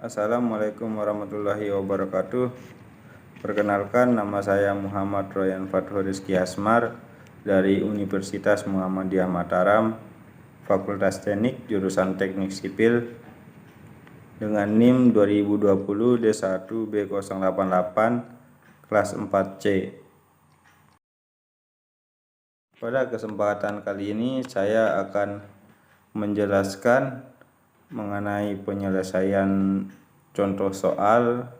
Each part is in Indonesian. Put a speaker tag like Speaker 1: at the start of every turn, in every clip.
Speaker 1: Assalamualaikum warahmatallahi wabarakatuh. Perkenalkan, nama saya Muhammad Royan Fathu Rizky Asmar dari Universitas Muhammadiyah Mataram, Fakultas Teknik, jurusan Teknik Sipil, dengan NIM 2020 D1 B088 kelas 4C. Pada kesempatan kali ini saya akan menjelaskan mengenai penyelesaian contoh soal.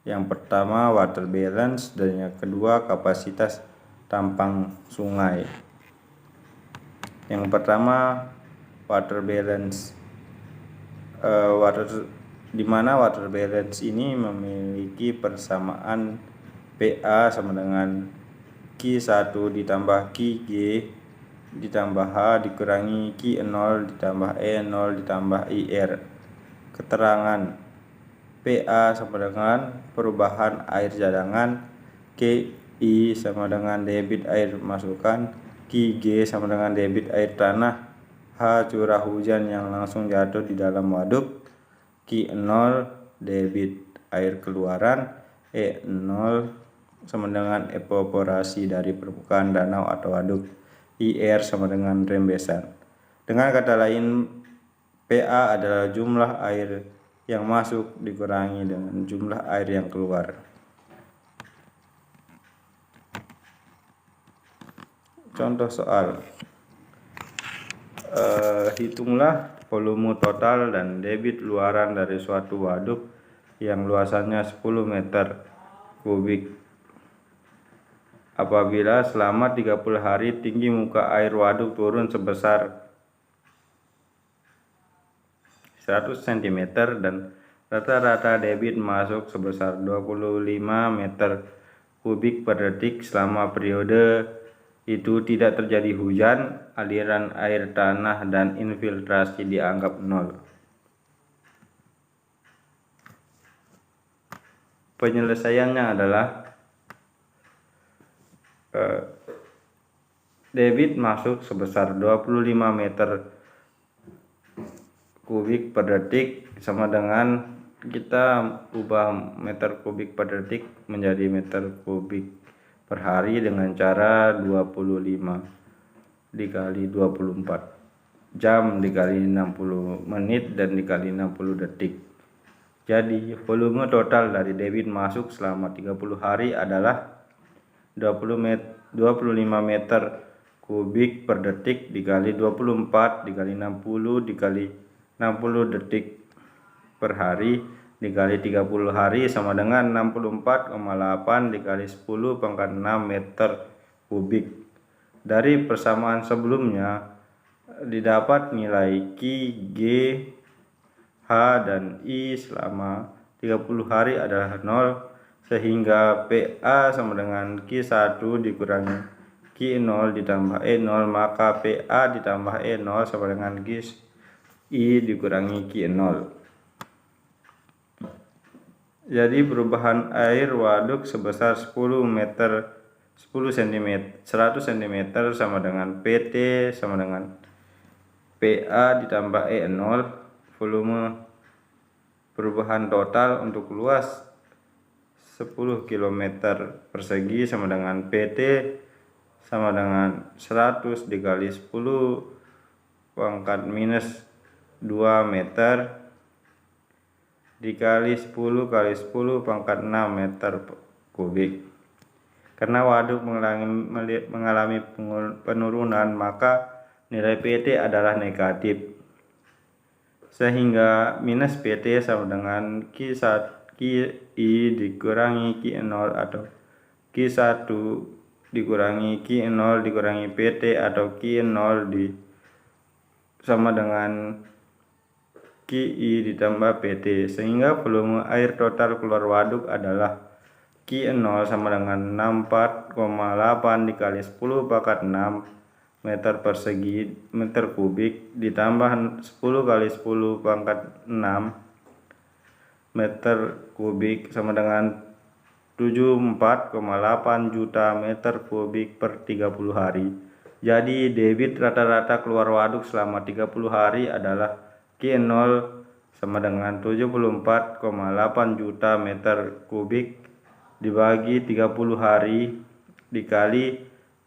Speaker 1: Yang pertama water balance dan yang kedua kapasitas tampang sungai. Yang pertama water balance, di mana water balance ini memiliki persamaan PA sama dengan Q1 ditambah QG ditambah H dikurangi Q0 ditambah E0 ditambah IR. Keterangan PA sama dengan perubahan air cadangan, KI sama dengan debit air masukan, QG sama dengan debit air tanah, H curah hujan yang langsung jatuh di dalam waduk, Q0 debit air keluaran, E0 sama dengan evaporasi dari permukaan danau atau waduk, IR sama dengan rembesan. Dengan kata lain, PA adalah jumlah air yang masuk dikurangi dengan jumlah air yang keluar. Contoh soal, hitunglah volume total dan debit luaran dari suatu waduk yang luasannya 10 meter kubik apabila selama 30 hari tinggi muka air waduk turun sebesar 100 cm dan rata-rata debit masuk sebesar 25 meter kubik per detik selama periode itu tidak terjadi hujan, aliran air tanah dan infiltrasi dianggap 0. Penyelesaiannya adalah debit masuk sebesar 25 meter kubik per detik sama dengan kita ubah meter kubik per detik menjadi meter kubik per hari dengan cara 25 dikali 24 jam dikali 60 menit dan dikali 60 detik. Jadi volume total dari debit masuk selama 30 hari adalah 25 meter kubik per detik dikali 24 dikali 60 dikali 60 detik per hari dikali 30 hari sama dengan 64,8 dikali 10 pangkat 6 meter kubik. Dari persamaan sebelumnya didapat nilai Q, G, H, dan I selama 30 hari adalah 0 sehingga PA sama dengan Q1 dikurangi Q0 ditambah E0, maka PA ditambah E0 sama dengan I dikurangi Q0. Jadi perubahan air waduk sebesar 10 cm 100 cm sama dengan PT sama dengan PA ditambah E0. Volume perubahan total untuk luas 10 km persegi sama dengan PT sama dengan 100 dikali 10 pangkat minus 2 meter dikali 10 kali 10 pangkat 6 meter kubik. Karena waduk mengalami penurunan, maka nilai PT adalah negatif, sehingga minus PT sama dengan QI dikurangi Q0 atau Q1 dikurangi Q0 dikurangi PT atau Q0 sama dengan QI ditambah PT, sehingga volume air total keluar waduk adalah Q0 sama dengan 64,8 dikali 10 pangkat 6 meter persegi meter kubik ditambah 10 kali 10 pangkat 6 meter kubik sama dengan 74,8 juta meter kubik per 30 hari. Jadi debit rata-rata keluar waduk selama 30 hari adalah Q0 sama dengan 74,8 juta meter kubik dibagi 30 hari dikali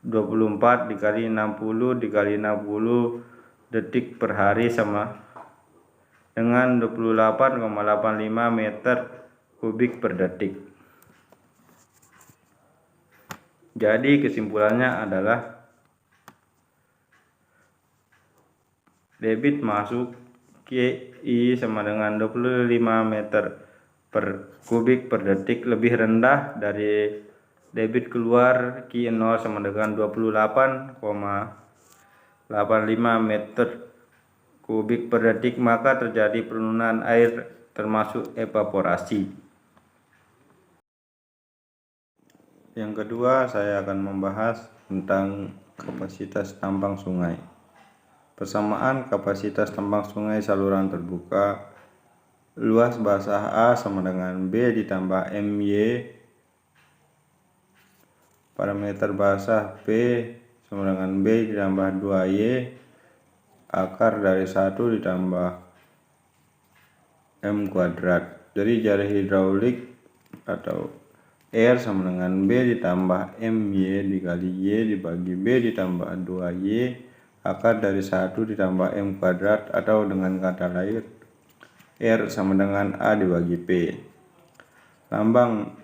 Speaker 1: 24 dikali 60 dikali 60 detik per hari sama dengan 28,85 meter kubik per detik. Jadi kesimpulannya adalah debit masuk QI sama dengan 25 meter per kubik per detik lebih rendah dari debit keluar Q0 sama dengan 28,85 meter kubik per detik, maka terjadi penurunan air termasuk evaporasi. Yang kedua, saya akan membahas tentang kapasitas tambang sungai. Persamaan kapasitas tambang sungai saluran terbuka luas basah A sama dengan B ditambah MY, parameter basah P sama dengan B ditambah 2Y, akar dari 1 ditambah M kuadrat. Jadi jari hidraulik atau R sama dengan B ditambah MY dikali Y dibagi B ditambah 2Y, akar dari 1 ditambah M kuadrat, atau dengan kata lain R sama dengan A dibagi P. Lambang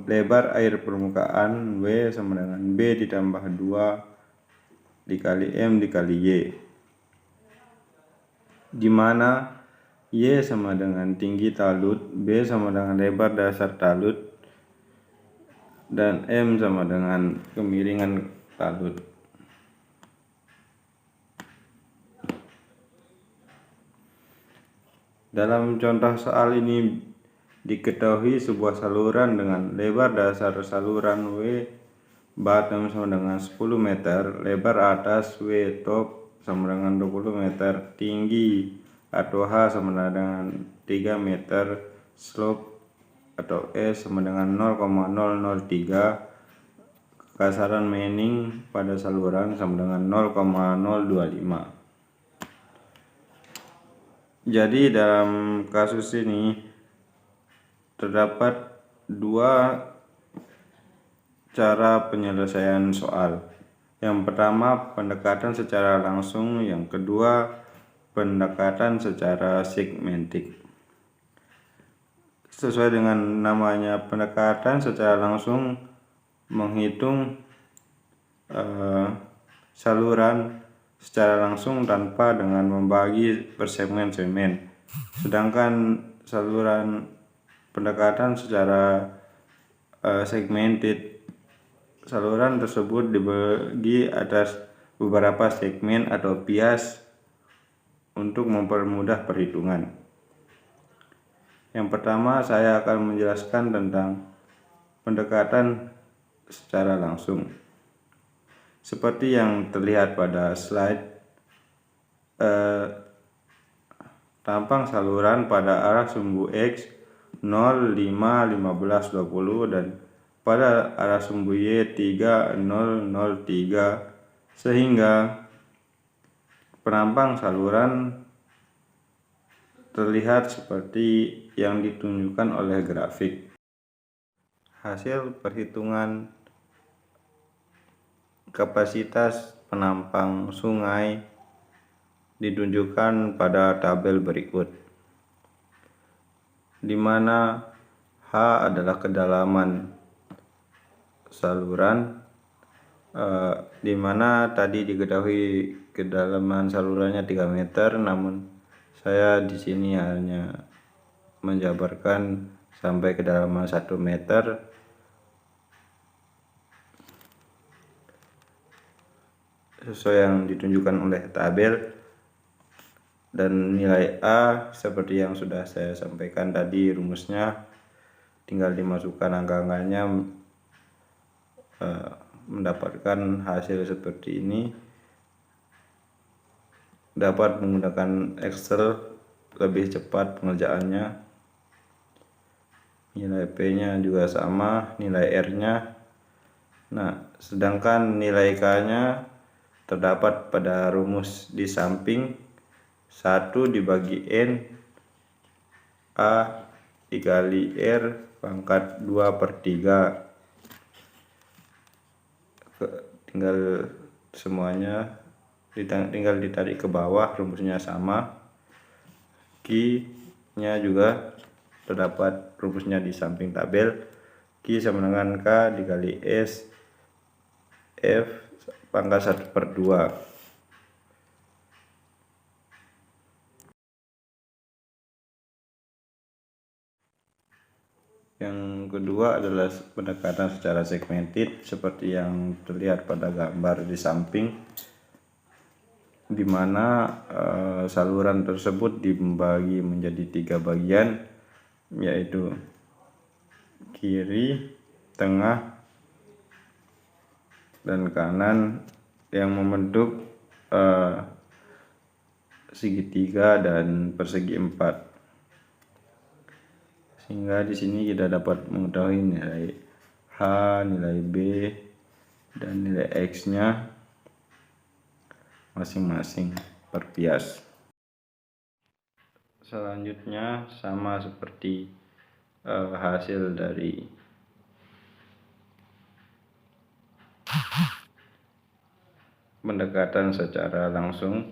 Speaker 1: lebar air permukaan W sama dengan B ditambah 2 dikali M dikali Y, di mana Y sama dengan tinggi talut, B sama dengan lebar dasar talut, dan M sama dengan kemiringan talut. Dalam contoh soal ini diketahui sebuah saluran dengan lebar dasar saluran W bottom sama dengan 10 meter, lebar atas W top sama dengan 20 meter, tinggi atau H sama dengan 3 meter, slope atau S sama dengan 0,003, kekasaran Manning pada saluran sama dengan 0,025. Jadi dalam kasus ini terdapat dua cara penyelesaian soal. Yang pertama pendekatan secara langsung, yang kedua pendekatan secara segmentik. Sesuai dengan namanya, pendekatan secara langsung menghitung saluran secara langsung tanpa dengan membagi per segmen-segmen. Sedangkan saluran pendekatan secara segmented, saluran tersebut dibagi atas beberapa segmen atau bias untuk mempermudah perhitungan. Yang pertama, saya akan menjelaskan tentang pendekatan secara langsung. Seperti yang terlihat pada slide, tampang saluran pada arah sumbu X 0, 5, 15, 20 dan pada arah sumbu Y 3, 0, 0, 3, sehingga penampang saluran terlihat seperti yang ditunjukkan oleh grafik. Hasil perhitungan kapasitas penampang sungai ditunjukkan pada tabel berikut, di mana H adalah kedalaman saluran, di mana tadi diketahui kedalaman salurannya 3 meter, namun saya di sini hanya menjabarkan sampai kedalaman 1 meter. Sesuai yang ditunjukkan oleh tabel, dan nilai A seperti yang sudah saya sampaikan tadi rumusnya, tinggal dimasukkan angka-angkanya, mendapatkan hasil seperti ini. Dapat menggunakan Excel, lebih cepat pengerjaannya. Nilai P-nya juga sama, nilai R-nya. Nah, sedangkan nilai K-nya terdapat pada rumus di samping, 1 dibagi N A dikali R pangkat 2/3. Tinggal semuanya tinggal ditarik ke bawah, rumusnya sama. Q nya juga terdapat rumusnya di samping tabel. Q sama dengan K dikali S F pangkat 1/2. Yang kedua adalah pendekatan secara segmented seperti yang terlihat pada gambar di samping, di mana saluran tersebut dibagi menjadi 3 bagian, yaitu kiri, tengah, dan kanan yang membentuk segitiga dan persegi 4. Sehingga di sini kita dapat mengetahui nilai H, nilai B, dan nilai X-nya masing-masing per bias. Selanjutnya sama seperti hasil dari pendekatan secara langsung,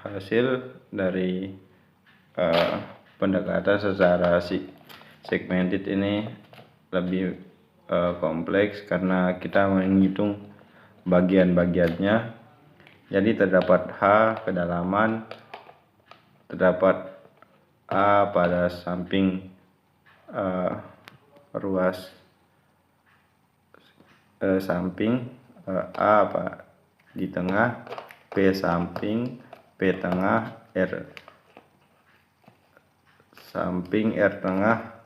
Speaker 1: hasil dari pendekatan secara segmented ini lebih kompleks karena kita menghitung bagian-bagiannya. Jadi terdapat H kedalaman, terdapat A pada samping ruas samping, A di tengah, P samping, P tengah, R samping, R tengah,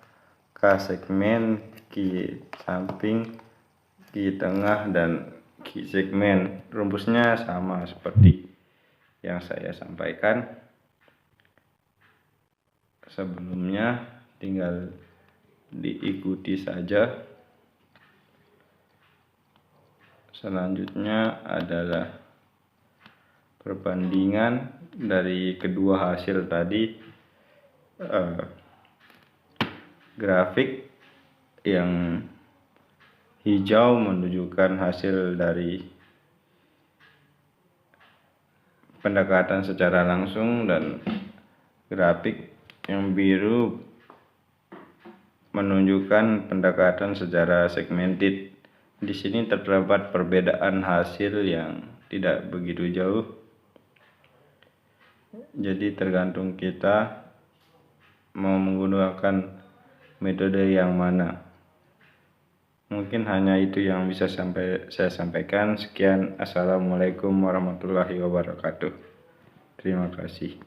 Speaker 1: K segmen, Q samping, Q tengah, dan Q segmen. Rumusnya sama seperti yang saya sampaikan sebelumnya, tinggal diikuti saja. Selanjutnya adalah perbandingan dari kedua hasil tadi. Grafik yang hijau menunjukkan hasil dari pendekatan secara langsung, dan grafik yang biru menunjukkan pendekatan secara segmented. Di sini terdapat perbedaan hasil yang tidak begitu jauh. Jadi tergantung kita mau menggunakan metode yang mana. Mungkin hanya itu yang bisa saya sampaikan. Sekian, assalamualaikum warahmatullahi wabarakatuh. Terima kasih.